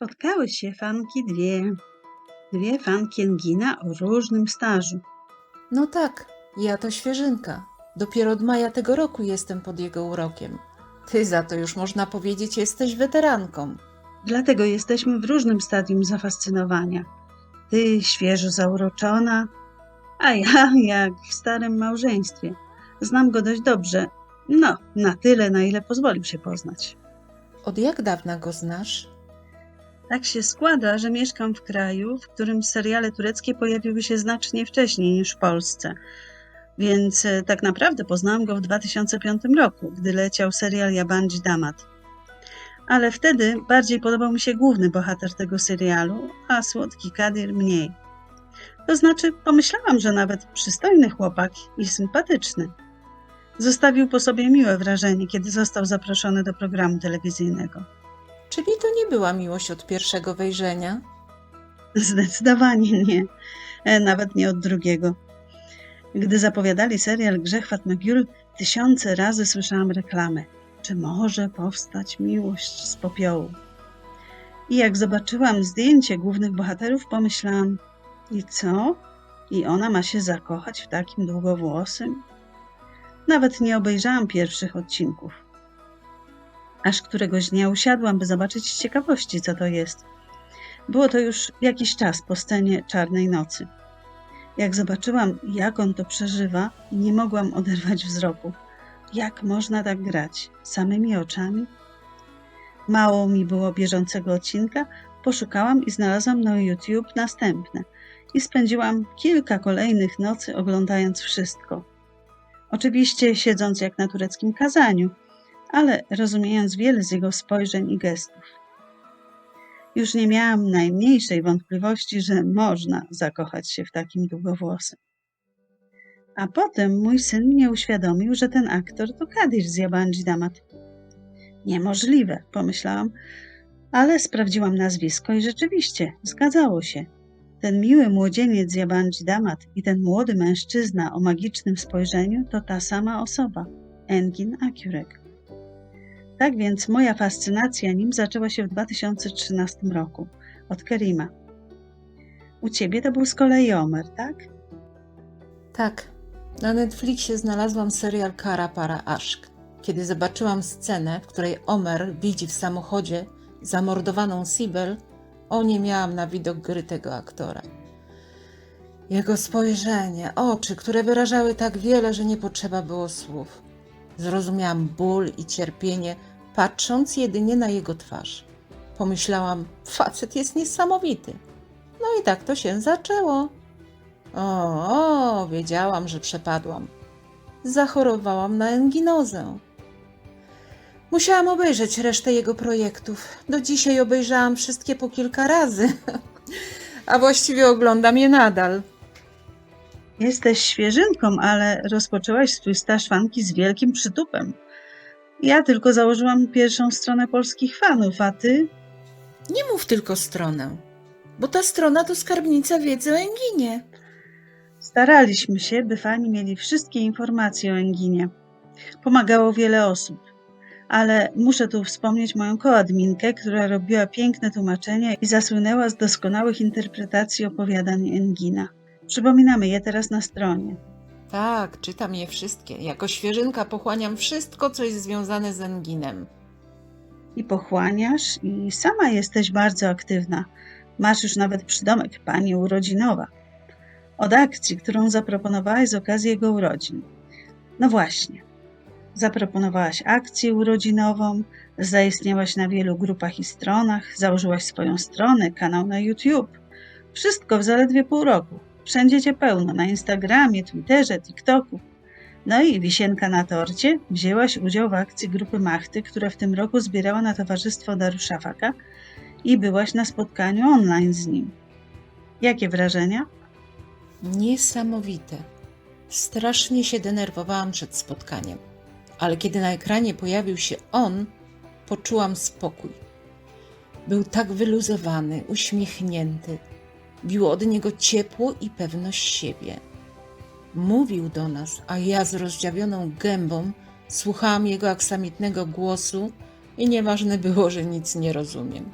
Spotkały się fanki dwie fanki Engina o różnym stażu. No tak, ja to świeżynka. Dopiero od maja tego roku jestem pod jego urokiem. Ty za to już można powiedzieć jesteś weteranką. Dlatego jesteśmy w różnym stadium zafascynowania. Ty świeżo zauroczona, a ja jak w starym małżeństwie. Znam go dość dobrze, no, na tyle, na ile pozwolił się poznać. Od jak dawna go znasz? Tak się składa, że mieszkam w kraju, w którym seriale tureckie pojawiły się znacznie wcześniej niż w Polsce. Więc tak naprawdę poznałam go w 2005 roku, gdy leciał serial Yabancı Damat. Ale wtedy bardziej podobał mi się główny bohater tego serialu, a słodki Kadir mniej. To znaczy, pomyślałam, że nawet przystojny chłopak i sympatyczny. Zostawił po sobie miłe wrażenie, kiedy został zaproszony do programu telewizyjnego. Czyli to nie była miłość od pierwszego wejrzenia? Zdecydowanie nie, nawet nie od drugiego. Gdy zapowiadali serial Grzech Fatmagül, tysiące razy słyszałam reklamę. Czy może powstać miłość z popiołu? I jak zobaczyłam zdjęcie głównych bohaterów, pomyślałam, i co? I ona ma się zakochać w takim długowłosym? Nawet nie obejrzałam pierwszych odcinków. Aż któregoś dnia usiadłam, by zobaczyć z ciekawości, co to jest. Było to już jakiś czas po scenie Czarnej Nocy. Jak zobaczyłam, jak on to przeżywa, nie mogłam oderwać wzroku. Jak można tak grać? Samymi oczami? Mało mi było bieżącego odcinka, poszukałam i znalazłam na YouTube następne. I spędziłam kilka kolejnych nocy oglądając wszystko. Oczywiście siedząc jak na tureckim kazaniu, ale rozumiejąc wiele z jego spojrzeń i gestów. Już nie miałam najmniejszej wątpliwości, że można zakochać się w takim długowłosym. A potem mój syn mnie uświadomił, że ten aktor to Kadir z Yabancı Damat. Niemożliwe, pomyślałam, ale sprawdziłam nazwisko i rzeczywiście zgadzało się. Ten miły młodzieniec z Yabancı Damat i ten młody mężczyzna o magicznym spojrzeniu to ta sama osoba, Engin Akyürek. Tak więc moja fascynacja nim zaczęła się w 2013 roku, od Kerima. U ciebie to był z kolei Omer, tak? Tak, na Netflixie znalazłam serial Kara Para Aşk. Kiedy zobaczyłam scenę, w której Omer widzi w samochodzie zamordowaną Sibel, oniemiałam na widok gry tego aktora. Jego spojrzenie, oczy, które wyrażały tak wiele, że nie potrzeba było słów. Zrozumiałam ból i cierpienie, patrząc jedynie na jego twarz. Pomyślałam, facet jest niesamowity. No i tak to się zaczęło. Wiedziałam, że przepadłam. Zachorowałam na enginozę. Musiałam obejrzeć resztę jego projektów. Do dzisiaj obejrzałam wszystkie po kilka razy, a właściwie oglądam je nadal. Jesteś świeżynką, ale rozpoczęłaś swój staż fanki z wielkim przytupem. Ja tylko założyłam pierwszą stronę polskich fanów, a ty? Nie mów tylko stronę, bo ta strona to skarbnica wiedzy o Enginie. Staraliśmy się, by fani mieli wszystkie informacje o Enginie. Pomagało wiele osób. Ale muszę tu wspomnieć moją koadminkę, która robiła piękne tłumaczenia i zasłynęła z doskonałych interpretacji opowiadań Engina. Przypominamy je teraz na stronie. Tak, czytam je wszystkie. Jako świeżynka pochłaniam wszystko, co jest związane z Enginem. I pochłaniasz, i sama jesteś bardzo aktywna. Masz już nawet przydomek pani urodzinowa. Od akcji, którą zaproponowałaś z okazji jego urodzin. No właśnie. Zaproponowałaś akcję urodzinową, zaistniałaś na wielu grupach i stronach, założyłaś swoją stronę, kanał na YouTube. Wszystko w zaledwie pół roku. Wszędzie cię pełno, na Instagramie, Twitterze, TikToku. No i wisienka na torcie, wzięłaś udział w akcji grupy Machty, która w tym roku zbierała na towarzystwo Daruszafaka i byłaś na spotkaniu online z nim. Jakie wrażenia? Niesamowite. Strasznie się denerwowałam przed spotkaniem, ale kiedy na ekranie pojawił się on, poczułam spokój. Był tak wyluzowany, uśmiechnięty. Biło od niego ciepło i pewność siebie. Mówił do nas, a ja z rozdziawioną gębą słuchałam jego aksamitnego głosu i nieważne było, że nic nie rozumiem.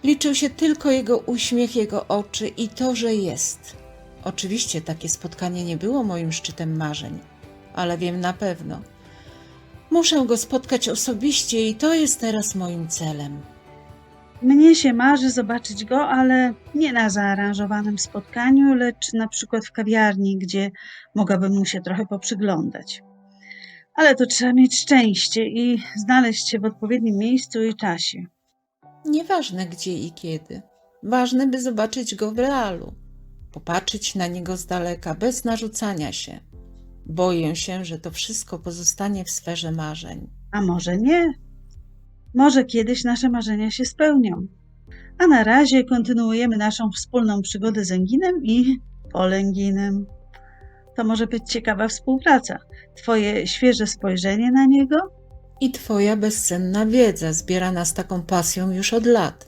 Liczył się tylko jego uśmiech, jego oczy i to, że jest. Oczywiście takie spotkanie nie było moim szczytem marzeń, ale wiem na pewno. Muszę go spotkać osobiście i to jest teraz moim celem. Mnie się marzy zobaczyć go, ale nie na zaaranżowanym spotkaniu, lecz na przykład w kawiarni, gdzie mogłabym mu się trochę poprzyglądać. Ale to trzeba mieć szczęście i znaleźć się w odpowiednim miejscu i czasie. Nieważne gdzie i kiedy. Ważne, by zobaczyć go w realu. Popatrzeć na niego z daleka, bez narzucania się. Boję się, że to wszystko pozostanie w sferze marzeń. A może nie? Może kiedyś nasze marzenia się spełnią. A na razie kontynuujemy naszą wspólną przygodę z Enginem i Polenginem. To może być ciekawa współpraca. Twoje świeże spojrzenie na niego I twoja bezcenna wiedza zbierana z taką pasją już od lat.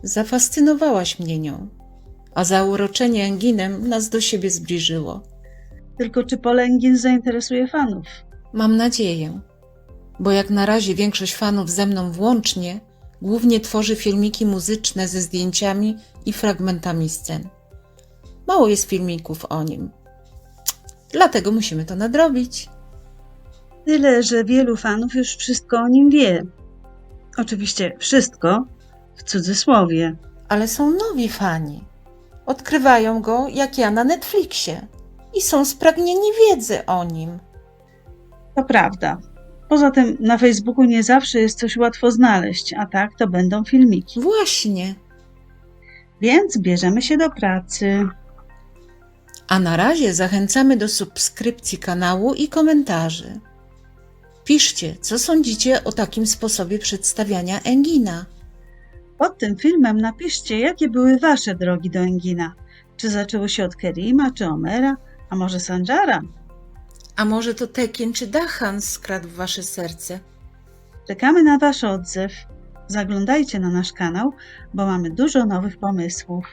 Zafascynowałaś mnie nią, a zauroczenie Enginem nas do siebie zbliżyło. Tylko czy Polengin zainteresuje fanów? Mam nadzieję, bo jak na razie większość fanów ze mną włącznie głównie tworzy filmiki muzyczne ze zdjęciami i fragmentami scen. Mało jest filmików o nim. Dlatego musimy to nadrobić. Tyle, że wielu fanów już wszystko o nim wie. Oczywiście wszystko w cudzysłowie. Ale są nowi fani. Odkrywają go jak ja na Netflixie i są spragnieni wiedzy o nim. To prawda. Poza tym na Facebooku nie zawsze jest coś łatwo znaleźć, a tak to będą filmiki. Właśnie. Więc bierzemy się do pracy. A na razie zachęcamy do subskrypcji kanału i komentarzy. Piszcie, co sądzicie o takim sposobie przedstawiania Engina. Pod tym filmem napiszcie, jakie były wasze drogi do Engina. Czy zaczęły się od Kerima, czy Omera, a może Sanjara? A może to Tekken czy Dahan skradł w wasze serce? Czekamy na wasz odzew. Zaglądajcie na nasz kanał, bo mamy dużo nowych pomysłów.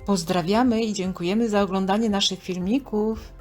Pozdrawiamy i dziękujemy za oglądanie naszych filmików.